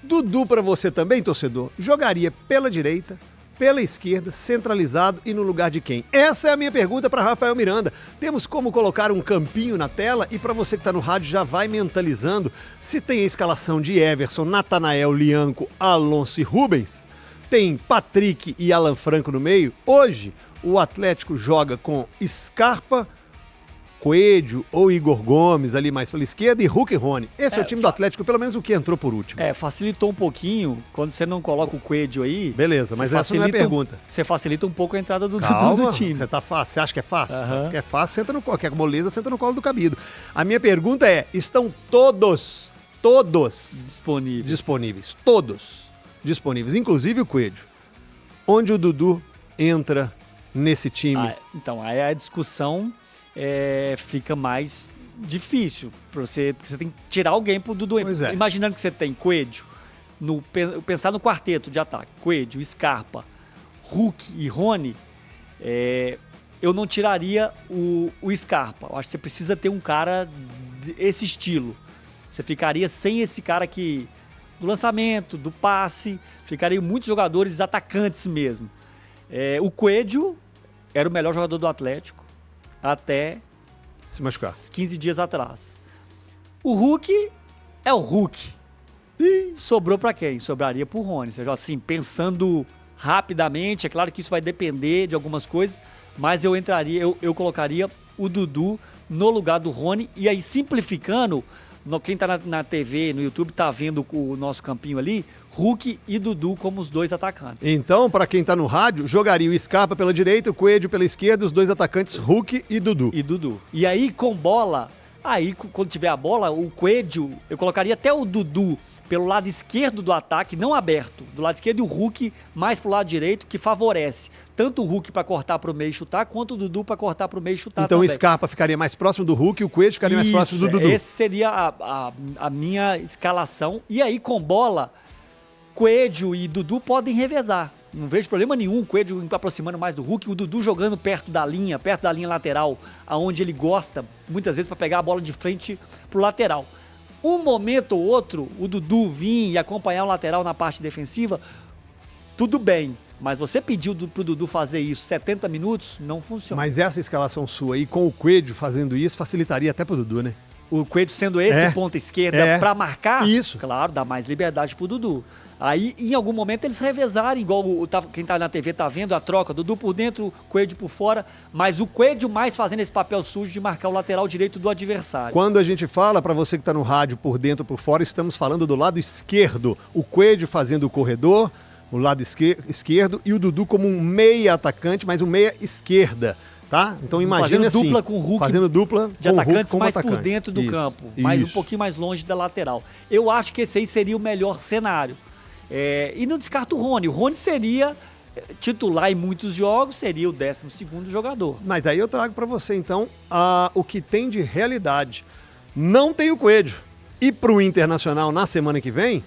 Dudu para você também, torcedor, jogaria pela direita, pela esquerda, centralizado e no lugar de quem? Essa é a minha pergunta para Rafael Miranda. Temos como colocar um campinho na tela e para você que está no rádio já vai mentalizando se tem a escalação de Everson, Natanael, Lianco, Alonso e Rubens, tem Patrick e Alan Franco no meio. Hoje o Atlético joga com Scarpa, Coelho ou Igor Gomes ali mais pela esquerda e Hulk e Rony. Esse é o time do Atlético, pelo menos o que entrou por último. Facilitou um pouquinho quando você não coloca o Coelho aí. Beleza, mas essa não é a pergunta. Você facilita um pouco a entrada do time. Você tá fácil, você acha que é fácil? Uhum. Que é fácil, senta no colo, quer moleza, senta no colo do cabido. A minha pergunta é, estão todos disponíveis, todos disponíveis, inclusive o Coelho. Onde o Dudu entra nesse time? Então, aí a discussão fica mais difícil, porque você tem que tirar alguém pro Dudu. Imaginando que você tem Coelho, pensar no quarteto de ataque, Coelho, Scarpa, Hulk e Rony, eu não tiraria o Scarpa. Eu acho que você precisa ter um cara desse estilo. Você ficaria sem esse cara que do lançamento, do passe, ficariam muitos jogadores atacantes mesmo. O Coelho era o melhor jogador do Atlético até se machucar 15 dias atrás. O Hulk é o Hulk. Sobrou para quem? Sobraria pro Rony. Seja, assim, pensando rapidamente, é claro que isso vai depender de algumas coisas, mas eu colocaria o Dudu no lugar do Rony, e aí simplificando, quem tá na TV, no YouTube, tá vendo o nosso campinho ali, Hulk e Dudu como os dois atacantes. Então, para quem tá no rádio, jogaria o Scarpa pela direita, o Coelho pela esquerda, os dois atacantes Hulk e Dudu. E aí, com bola, quando tiver a bola, o Coelho, eu colocaria até o Dudu pelo lado esquerdo do ataque, não aberto, do lado esquerdo, e o Hulk mais pro lado direito, que favorece tanto o Hulk para cortar pro meio e chutar, quanto o Dudu para cortar pro meio e chutar então também. O Scarpa ficaria mais próximo do Hulk e o Coelho ficaria mais próximo do Dudu. Esse seria a minha escalação. E aí, com bola, Coelho e Dudu podem revezar. Não vejo problema nenhum o Coelho aproximando mais do Hulk, o Dudu jogando perto da linha lateral, aonde ele gosta, muitas vezes, para pegar a bola de frente pro lateral. Um momento ou outro, o Dudu vir e acompanhar o lateral na parte defensiva, tudo bem. Mas você pediu pro Dudu fazer isso 70 minutos, não funciona. Mas essa escalação sua aí, com o Coelho fazendo isso, facilitaria até pro Dudu, né? O Coelho sendo esse ponta esquerda para marcar, isso. Claro, dá mais liberdade pro Dudu. Aí, em algum momento, eles revezarem, igual quem tá na TV tá vendo a troca, Dudu por dentro, Coelho por fora, mas o Coelho mais fazendo esse papel sujo de marcar o lateral direito do adversário. Quando a gente fala, para você que tá no rádio por dentro ou por fora, estamos falando do lado esquerdo. O Coelho fazendo o corredor, o lado esquerdo, e o Dudu como um meia atacante, mas um meia esquerda. Tá? Então imagina assim, dupla com o Hulk, fazendo dupla de com atacantes Hulk mais atacante. por dentro do campo, mais um pouquinho mais longe da lateral. Eu acho que esse aí seria o melhor cenário. E não descarto o Rony. O Rony seria titular em muitos jogos, seria o 12º jogador. Mas aí eu trago para você então o que tem de realidade. Não tem o Coelho. E pro Internacional na semana que vem,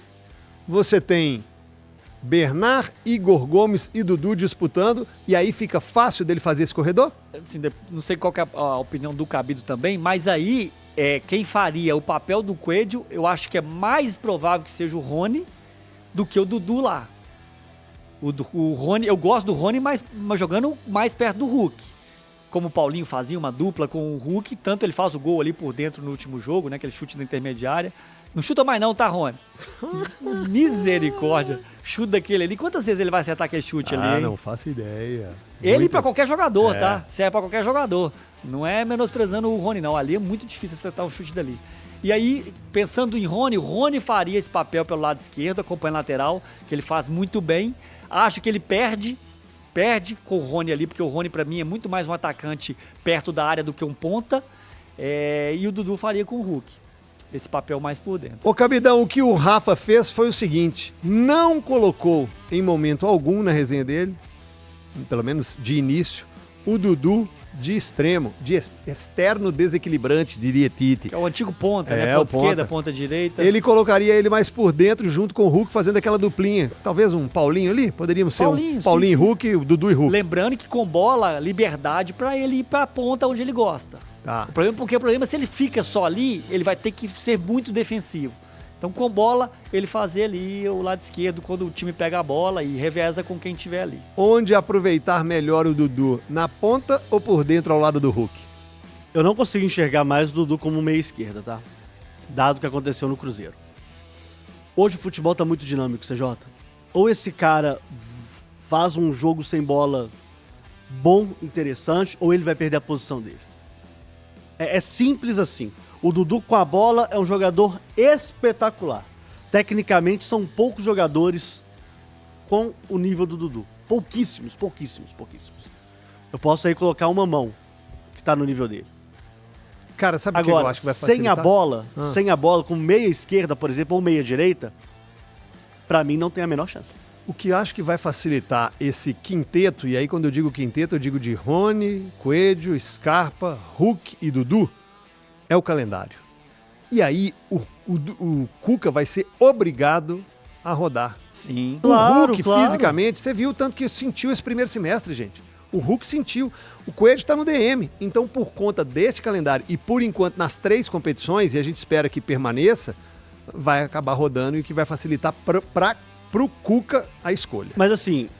você tem Bernard, Igor Gomes e Dudu disputando, e aí fica fácil dele fazer esse corredor? Assim, não sei qual que é a opinião do Cabido também, mas aí quem faria o papel do Coelho, eu acho que é mais provável que seja o Rony do que o Dudu lá. O Rony, eu gosto do Rony, mas jogando mais perto do Hulk. Como o Paulinho fazia uma dupla com o Hulk, tanto ele faz o gol ali por dentro no último jogo, né? Aquele chute na intermediária. Não chuta mais não, tá, Rony? Misericórdia. Chute daquele ali. Quantas vezes ele vai acertar aquele chute ali, hein? Não faço ideia. Ele pra qualquer jogador, tá? Serve pra qualquer jogador. Não é menosprezando o Rony, não. Ali é muito difícil acertar um chute dali. E aí, pensando em Rony, o Rony faria esse papel pelo lado esquerdo, acompanhando a lateral, que ele faz muito bem. Acho que ele perde com o Rony ali, porque o Rony pra mim é muito mais um atacante perto da área do que um ponta. E o Dudu faria com o Hulk esse papel mais por dentro. Ô Cabidão, o que o Rafa fez foi o seguinte, não colocou em momento algum na resenha dele, pelo menos de início, o Dudu de extremo, de externo desequilibrante, diria Tite. Que é o antigo ponta, né? Ponta esquerda, ponta direita. Ele colocaria ele mais por dentro, junto com o Hulk, fazendo aquela duplinha. Talvez um Paulinho ali? Poderíamos ser um Paulinho e Hulk, o Dudu e Hulk. Lembrando que com bola, liberdade pra ele ir pra ponta onde ele gosta. Tá. O problema é se ele fica só ali, ele vai ter que ser muito defensivo. Então, com bola, ele fazer ali o lado esquerdo quando o time pega a bola e reveza com quem tiver ali. Onde aproveitar melhor o Dudu? Na ponta ou por dentro ao lado do Hulk? Eu não consigo enxergar mais o Dudu como meia esquerda, tá? Dado o que aconteceu no Cruzeiro. Hoje o futebol tá muito dinâmico, CJ. Ou esse cara faz um jogo sem bola bom, interessante, ou ele vai perder a posição dele. É simples assim. O Dudu com a bola é um jogador espetacular. Tecnicamente são poucos jogadores com o nível do Dudu. Pouquíssimos. Eu posso aí colocar uma mão que tá no nível dele. Cara, sabe o que eu Agora, acho que vai facilitar? sem a bola, com meia esquerda, por exemplo, ou meia direita, pra mim não tem a menor chance. O que eu acho que vai facilitar esse quinteto, e aí quando eu digo quinteto, eu digo de Rony, Coelho, Scarpa, Hulk e Dudu, é o calendário. E aí o Cuca vai ser obrigado a rodar. Sim. O Hulk, fisicamente, você viu o tanto que sentiu esse primeiro semestre, gente. O Hulk sentiu. O Coelho está no DM. Então, por conta deste calendário e por enquanto nas 3 competições, e a gente espera que permaneça, vai acabar rodando e que vai facilitar pro Cuca a escolha. Mas assim,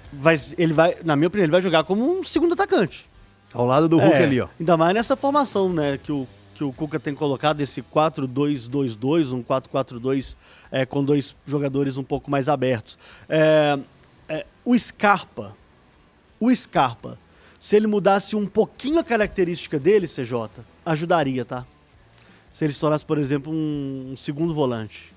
ele vai, na minha opinião, ele vai jogar como um segundo atacante. Ao lado do Hulk ali, ó. Ainda mais nessa formação, né, que o Cuca tem colocado, esse 4-2-2-2, um 4-4-2 com 2 jogadores um pouco mais abertos. O Scarpa, se ele mudasse um pouquinho a característica dele, CJ, ajudaria, tá? Se ele se tornasse, por exemplo, um segundo volante.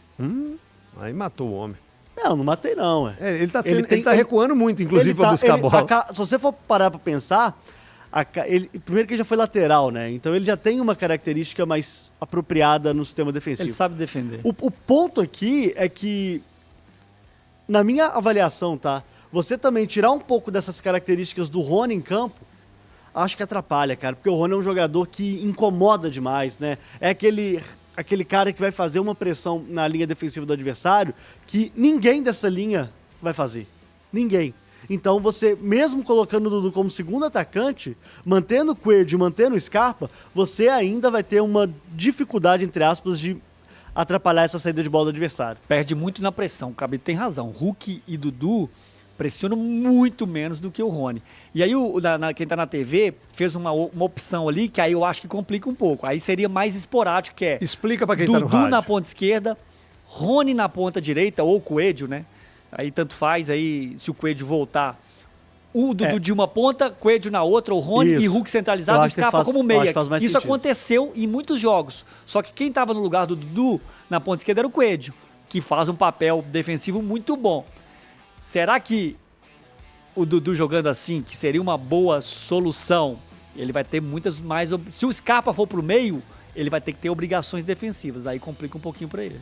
Aí matou o homem. Não matei não. Ele tá recuando muito, inclusive, pra buscar a bola. Se você for parar pra pensar, primeiro que ele já foi lateral, né? Então ele já tem uma característica mais apropriada no sistema defensivo. Ele sabe defender. O ponto aqui é que, na minha avaliação, tá? Você também tirar um pouco dessas características do Rony em campo, acho que atrapalha, cara. Porque o Rony é um jogador que incomoda demais, né? É aquele cara que vai fazer uma pressão na linha defensiva do adversário que ninguém dessa linha vai fazer. Ninguém. Então você, mesmo colocando o Dudu como segundo atacante, mantendo o Coelho, mantendo o Scarpa, você ainda vai ter uma dificuldade, entre aspas, de atrapalhar essa saída de bola do adversário. Perde muito na pressão, o Cabito tem razão. Hulk e Dudu pressionam muito menos do que o Rony. E aí quem tá na TV fez uma opção ali que aí eu acho que complica um pouco. Aí seria mais esporádico, que é... Explica pra quem tá no rádio. Dudu na ponta esquerda, Rony na ponta direita, ou Coelho, né? Aí tanto faz, aí se o Coelho voltar, o Dudu de uma ponta, Coelho na outra, o Rony e Hulk centralizado, e Scarpa como meia. Isso aconteceu em muitos jogos. Só que quem estava no lugar do Dudu na ponta esquerda era o Coelho, que faz um papel defensivo muito bom. Será que o Dudu jogando assim, que seria uma boa solução, ele vai ter muitas mais... Se o Scarpa for pro meio, ele vai ter que ter obrigações defensivas. Aí complica um pouquinho para ele.